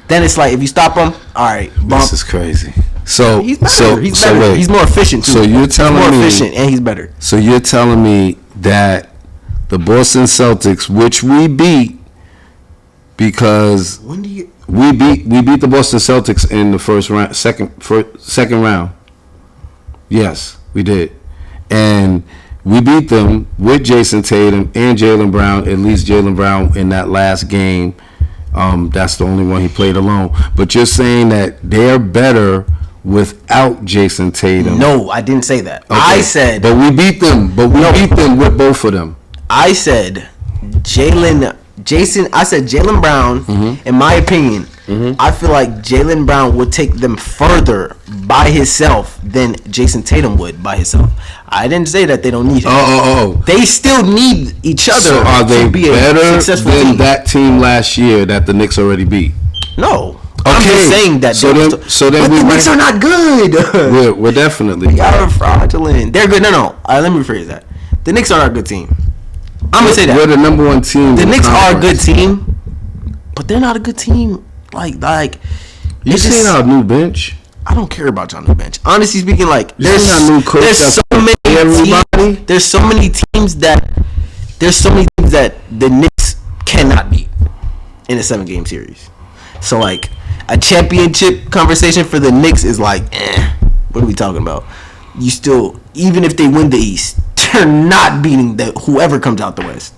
S2: Then it's like, if you stop him, all right, bump.
S1: This is crazy. So
S2: he's better. He's better.
S1: Wait.
S2: He's more efficient too.
S1: So you're telling me
S2: he's more efficient and he's better.
S1: So you're telling me that the Boston Celtics, which we beat, because we beat the Boston Celtics in the first round, second round. Yes, we did, and we beat them with Jason Tatum and Jaylen Brown. At least Jaylen Brown in that last game. That's the only one he played alone. But you're saying that they're better without Jason Tatum.
S2: No, I didn't say that.
S1: Okay.
S2: I said,
S1: but we beat them. Beat them with both of them.
S2: I said Jaylen Brown, in my opinion, I feel like Jaylen Brown would take them further by himself than Jason Tatum would by himself. I didn't say that they don't need him. They still need each other.
S1: So are they
S2: to be
S1: better
S2: a successful
S1: than
S2: team.
S1: that team last year that the Knicks already beat?
S2: No.
S1: Okay.
S2: I'm just saying that.
S1: So then
S2: but the Knicks are not good.
S1: We're definitely.
S2: They are fraudulent. They're good. No. All right, let me rephrase that. The Knicks are a good team. I'm gonna say that
S1: we're the number one team.
S2: The Knicks are a good team, but they're not a good team. Like
S1: you seen our new bench?
S2: I don't care about y'all new bench. Honestly speaking, like
S1: there's so
S2: many teams that the Knicks cannot beat in a 7-game series. So like a championship conversation for the Knicks is like, what are we talking about? You still, even if they win the East, they're not beating whoever comes out the West.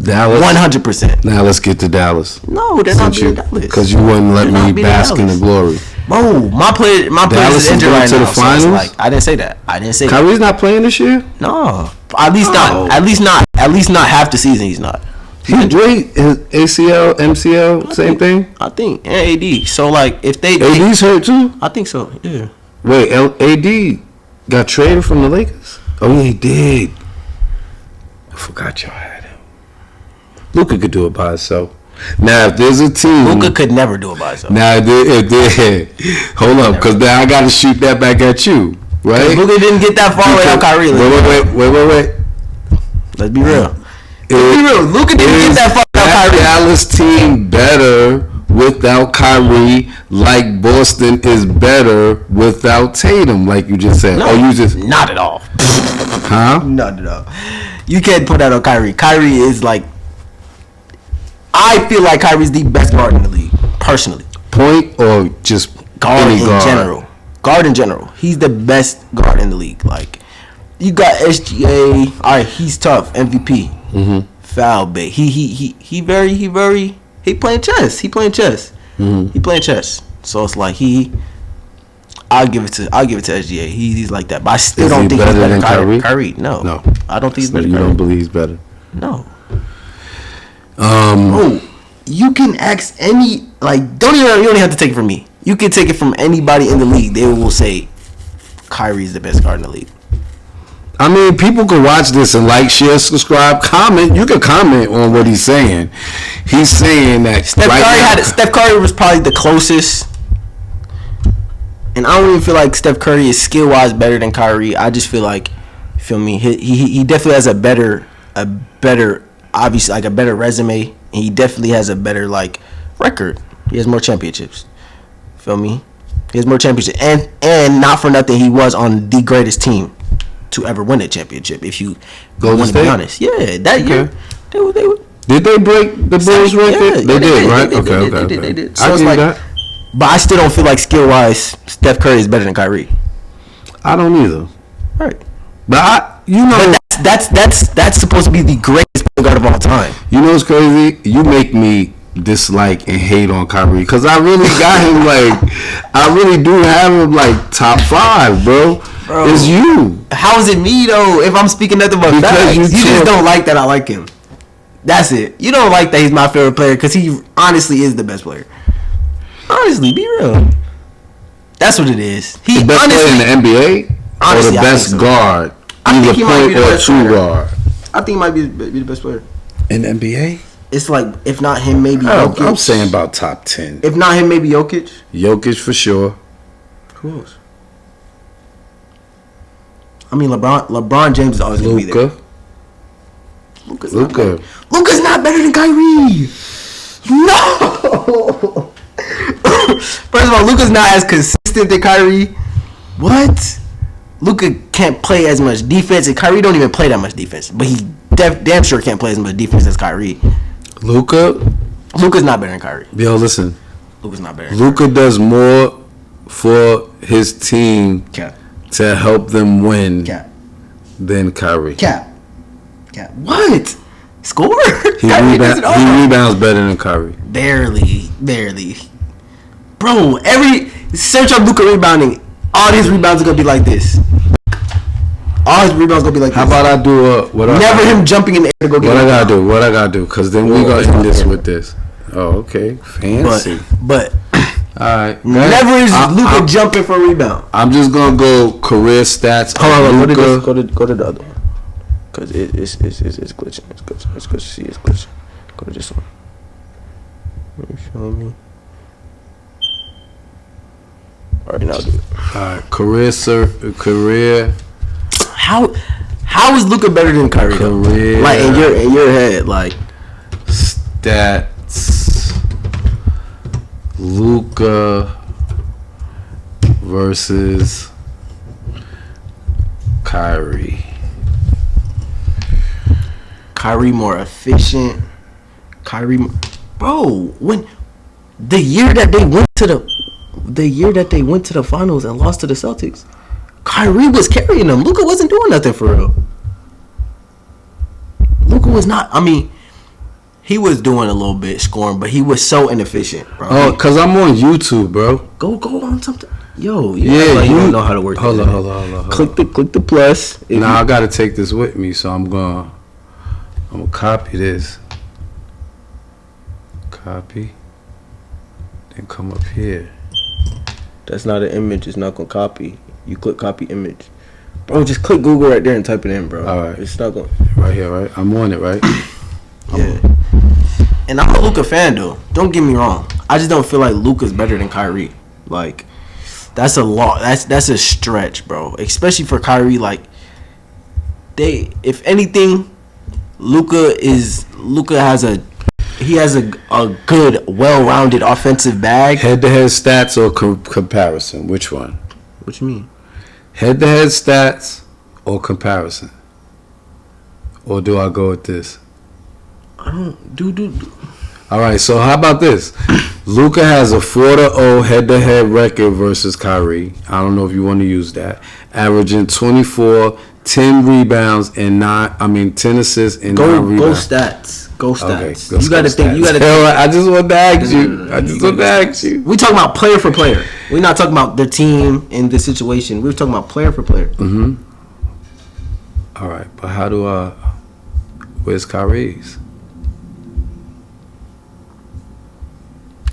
S1: Dallas,
S2: 100%.
S1: Now let's get to Dallas.
S2: No, they're not beating Dallas
S1: because you wouldn't let me bask in the glory.
S2: Bro, my player is injured right now. So it's like, I didn't say that.
S1: Kyrie's not playing this year.
S2: No, at least not half the season. He's not.
S1: Wait, his ACL, MCL, same thing.
S2: I think and AD. So like, if
S1: AD's hurt too.
S2: I think so. Yeah.
S1: Wait, AD got traded from the Lakers. Oh yeah, he did. I forgot y'all had him. Luka could do it by himself. Now, if there's a team,
S2: Luka could never do it by himself.
S1: Now, hold up, because now I got to shoot that back at you, right?
S2: Luka didn't get that far without Kyrie.
S1: Wait.
S2: Let's be real. Luka didn't get that far without Kyrie.
S1: Dallas team better without Kyrie, like Boston is better without Tatum, like you just said.
S2: No, not at all.
S1: Huh?
S2: Not at all. You can't put that on Kyrie. Kyrie is like, I feel like Kyrie's the best guard in the league, personally.
S1: Point or just
S2: guard in general? Guard in general. He's the best guard in the league. Like, you got SGA. All right, he's tough. MVP.
S1: Mm-hmm.
S2: Foul bait. He playing chess.
S1: Mm-hmm.
S2: He playing chess. So it's like I'll give it to SGA. He's like that. But I still don't think he's better than Kyrie. No. I don't think he's better than Kyrie.
S1: You don't believe he's better?
S2: No. You can ask any, like, you don't even have to take it from me. You can take it from anybody in the league. They will say Kyrie's the best guard in the league.
S1: I mean, people can watch this and like, share, subscribe, comment. You can comment on what he's saying. He's saying that
S2: Steph Curry was probably the closest. And I don't even feel like Steph Curry is skill-wise better than Kyrie. I just feel like, you feel me? He definitely has a better, obviously, like a better resume. And he definitely has a better, like, record. He has more championships. Feel me? He has more championships. And not for nothing, he was on the greatest team to ever win a championship, if you want to be honest. Yeah, that year. They were.
S1: Did they break the Bulls record? They did, right?
S2: They did. So it's like, but I still don't feel like skill-wise, Steph Curry is better than Kyrie.
S1: I don't either.
S2: Right.
S1: But
S2: that's supposed to be the greatest point guard of all time.
S1: You know what's crazy? You make me dislike and hate on Kyrie because I really got him I really do have him like top 5, bro. It's you.
S2: How is it me though? If I'm speaking nothing but facts, you just don't like that I like him. That's it. You don't like that he's my favorite player because he honestly is the best player. Honestly, be real. That's what it is.
S1: He the best player in the NBA or the best guard.
S2: I think he might be the best player.
S1: Guard.
S2: I think he might be the best player
S1: in the NBA.
S2: It's like, if not him, maybe Jokic.
S1: I'm saying about top 10.
S2: If not him, maybe Jokic.
S1: Jokic for sure.
S2: Who else? I mean, LeBron James is always going to be there. Luka's not better than Kyrie. No. First of all, Luka's not as consistent than Kyrie. What? Luka can't play as much defense, and Kyrie don't even play that much defense. But he damn sure can't play as much defense as Kyrie.
S1: Luka's
S2: not better than Kyrie.
S1: Yo, listen.
S2: Luka's not better than
S1: Luka does more for his team to help them win than Kyrie.
S2: What? Score?
S1: He rebounds better than Kyrie.
S2: Barely. Bro, search up Luka rebounding. All his rebounds are going to be like this. All his rebounds going to be like this.
S1: How about I do
S2: him jumping in the air to go get
S1: What I got to do? Because then we going to end this with this. Oh, okay. Fancy.
S2: But
S1: all right.
S2: never is Luka jumping for a rebound.
S1: I'm just gonna go career stats.
S2: Hold on, go to the other one. Cause it's glitching. It's glitching. See, it's glitching. Go to this one. You feel me? All right, now do it.
S1: All right, career.
S2: How is Luka better than Kyrie?
S1: Career.
S2: Like in your head, like
S1: stats. Luka versus Kyrie.
S2: Kyrie more efficient. Bro, when the year that they went to the finals and lost to the Celtics, Kyrie was carrying them. Luka wasn't doing nothing for real. Luka was not. I mean, he was doing a little bit scoring, but he was so inefficient, bro.
S1: Oh, cause I'm on YouTube, bro.
S2: Go on something. Yo,
S1: you
S2: don't know how to work.
S1: Hold on.
S2: Click the plus.
S1: Nah, I gotta take this with me, so I'm gonna copy this. Copy. Then come up here.
S2: That's not an image. It's not gonna copy. You click copy image, bro. Just click Google right there and type it in, bro.
S1: All right,
S2: it's not going.
S1: Right here, right. I'm on it, right.
S2: Yeah. And I'm a Luka fan, though. Don't get me wrong. I just don't feel like Luka's better than Kyrie. Like, that's a lot. That's a stretch, bro. Especially for Kyrie. Like, if anything, Luka has a good, well-rounded offensive bag.
S1: Head-to-head stats or comparison? Which one?
S2: What you mean?
S1: Head-to-head stats or comparison? Or do I go with this?
S2: I don't do.
S1: All right, so how about this? Luka has a 4-0 head-to-head record versus Kyrie. I don't know if you want to use that. Averaging 24, 10 rebounds and 10 assists and 9 rebounds.
S2: Go stats.
S1: Okay,
S2: you got to think. You got to.
S1: I just want to ask you.
S2: We talking about player for player. We're not talking about the team and the situation. We're talking about player for player.
S1: Mm-hmm. All right, but where's Kyrie's?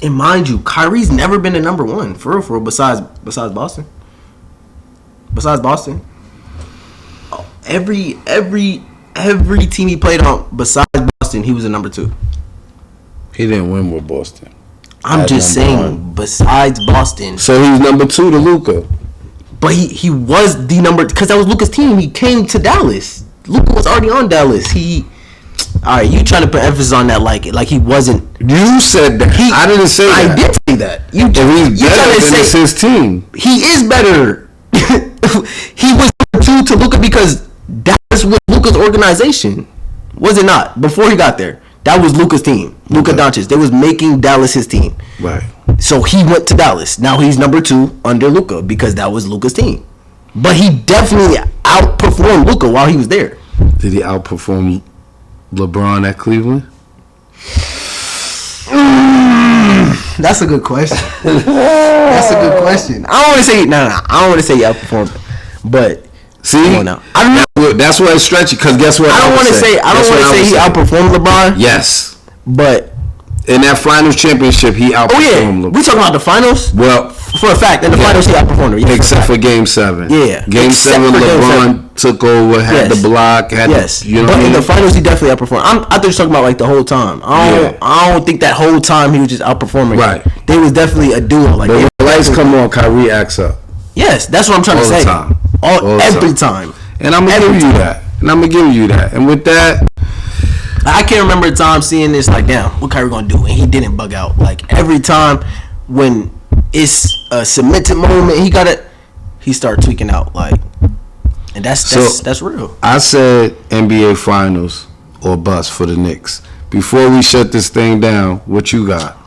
S2: And mind you, Kyrie's never been a number one for real. Besides Boston. Besides Boston, every team he played on besides Boston, he was a number 2.
S1: He didn't win with Boston.
S2: I'm just saying, besides Boston.
S1: So he's number 2 to Luka.
S2: But he was the number, because that was Luka's team. He came to Dallas. Luka was already on Dallas. All right, you trying to put emphasis on that like he wasn't.
S1: You said that. I didn't say that.
S2: I did say that.
S1: He's better than it's his team.
S2: He is better. He was number 2 to Luka because Dallas was Luka's organization. Was it not? Before he got there, that was Luka's team. Luka Doncic. They was making Dallas his team.
S1: Right.
S2: So he went to Dallas. Now he's number 2 under Luka because that was Luka's team. But he definitely outperformed Luka while he was there.
S1: Did he outperform LeBron at Cleveland?
S2: That's a good question. That's a good question. I don't want to say I don't want to say he outperformed, but
S1: see, I don't know. That's why it's stretchy. Because guess what?
S2: I don't want to say he outperformed LeBron.
S1: Yes,
S2: but
S1: in that finals championship, he outperformed LeBron.
S2: We talking about the finals?
S1: Well,
S2: for a fact, in the finals he outperformed him.
S1: Except for Game 7.
S2: Yeah,
S1: Game 7, LeBron took over, had the block, but
S2: in the finals he definitely outperformed. I think talking about like the whole time. I don't think that whole time he was just outperforming. Right, they was definitely a duo. Like,
S1: but when the lights come on, Kyrie acts up.
S2: Yes, that's what I'm trying to say. Every time.
S1: And I'm gonna give you that. And with that,
S2: I can't remember a time seeing this like, damn, what Kyrie gonna do? And he didn't bug out. Like, every time when it's a cemented moment, he start tweaking out. Like, and that's real.
S1: I said NBA Finals or bust for the Knicks. Before we shut this thing down, what you got?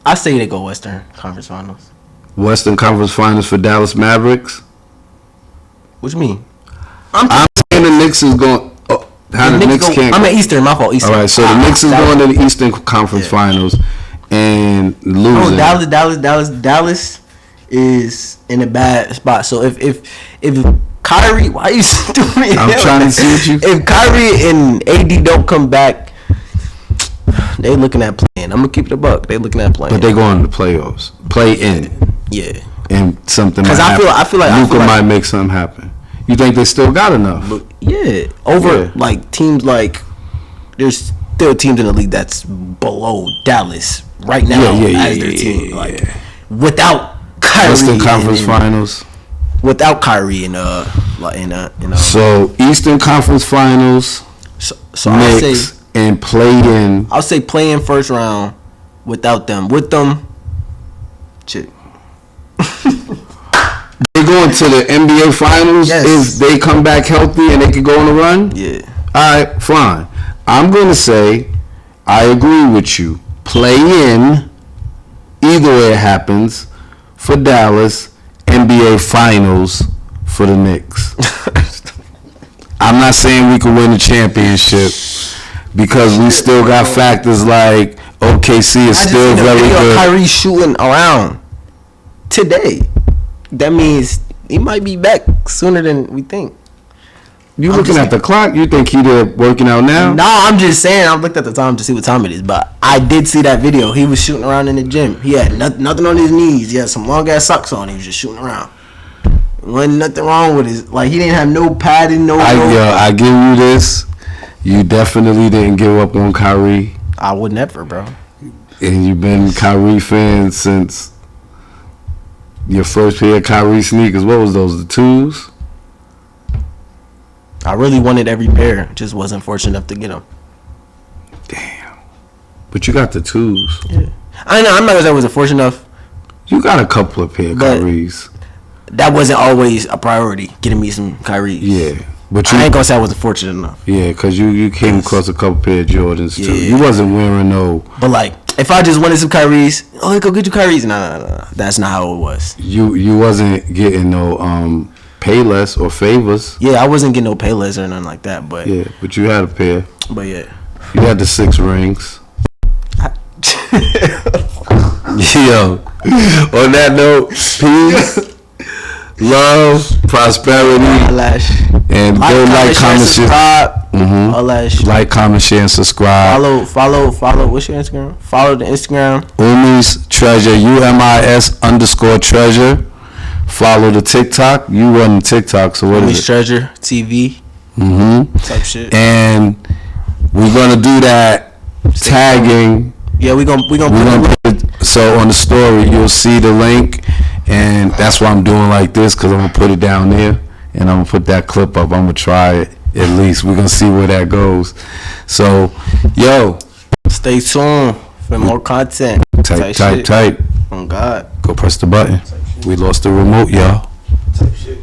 S2: I say they go Western Conference Finals.
S1: Western Conference Finals for Dallas Mavericks?
S2: What you mean?
S1: I'm saying the Knicks is going. The Knicks can't.
S2: I'm at Eastern. My fault. Eastern.
S1: All right, so the Knicks is going to the Eastern Conference Finals and losing.
S2: Dallas is in a bad spot. So if Kyrie, why you doing it?
S1: I'm trying to see what you.
S2: If Kyrie and AD don't come back, they looking at playing. I'm gonna keep it a buck. They looking at playing.
S1: But they going to the playoffs. Play in.
S2: Yeah.
S1: And something.
S2: Because I feel like
S1: Luka might make something happen. You think they still got enough?
S2: But yeah. Over like teams like there's still teams in the league that's below Dallas right now as their team. Like without Kyrie.
S1: Western Conference Finals.
S2: Without Kyrie in
S1: So Eastern Conference Finals.
S2: So
S1: Knicks
S2: I'll say
S1: and play in.
S2: I'll say play in first round without them. With them, shit.
S1: They going to the NBA Finals if they come back healthy and they can go on a run?
S2: Yeah.
S1: All right, fine. I'm going to say I agree with you. Play in, either way it happens, for Dallas, NBA Finals for the Knicks. I'm not saying we could win the championship because we still got factors like OKC is still very good.
S2: Kyrie shooting around today. That means he might be back sooner than we think.
S1: You looking at the clock? You think he there working out now?
S2: No, I'm just saying. I looked at the time to see what time it is, but I did see that video. He was shooting around in the gym. He had nothing on his knees. He had some long ass socks on. He was just shooting around. Wasn't nothing wrong with his. Like he didn't have no padding,
S1: I give you this. You definitely didn't give up on Kyrie.
S2: I would never, bro.
S1: And you've been Kyrie fan since your first pair of Kyrie sneakers. What was those? The 2s?
S2: I really wanted every pair. Just wasn't fortunate enough to get them.
S1: Damn. But you got the 2s.
S2: Yeah. I know. I'm not gonna say I wasn't fortunate enough.
S1: You got a couple of pair of Kyries.
S2: That wasn't always a priority. Getting me some Kyries.
S1: Yeah. But
S2: I ain't gonna say I wasn't fortunate enough.
S1: Yeah, because you came across a couple pair of Jordans too. You wasn't wearing no.
S2: But like, if I just wanted some Kyries, go get you Kyries. No. That's not how it was.
S1: You wasn't getting no Payless or favors.
S2: Yeah, I wasn't getting no Payless or nothing like that. But
S1: yeah, but you had a pair.
S2: But yeah,
S1: you had the 6 rings. Yo, on that note, peace. Love, prosperity, and go like, comment, share. Like, comment, share, and subscribe.
S2: Follow. What's your Instagram? Follow the Instagram.
S1: Umis Treasure, UMIS_treasure. Follow the TikTok. You run the TikTok, so what is it?
S2: Treasure TV. Type shit.
S1: And we're gonna do that tagging.
S2: Yeah, we gonna put
S1: it. So on the story, you'll see the link. And that's why I'm doing like this, because I'm going to put it down there and I'm going to put that clip up. I'm going to try it at least. We're going to see where that goes. So, yo.
S2: Stay tuned for more content.
S1: Type.
S2: Oh, God.
S1: Go press the button. We lost the remote, y'all.
S2: Type shit.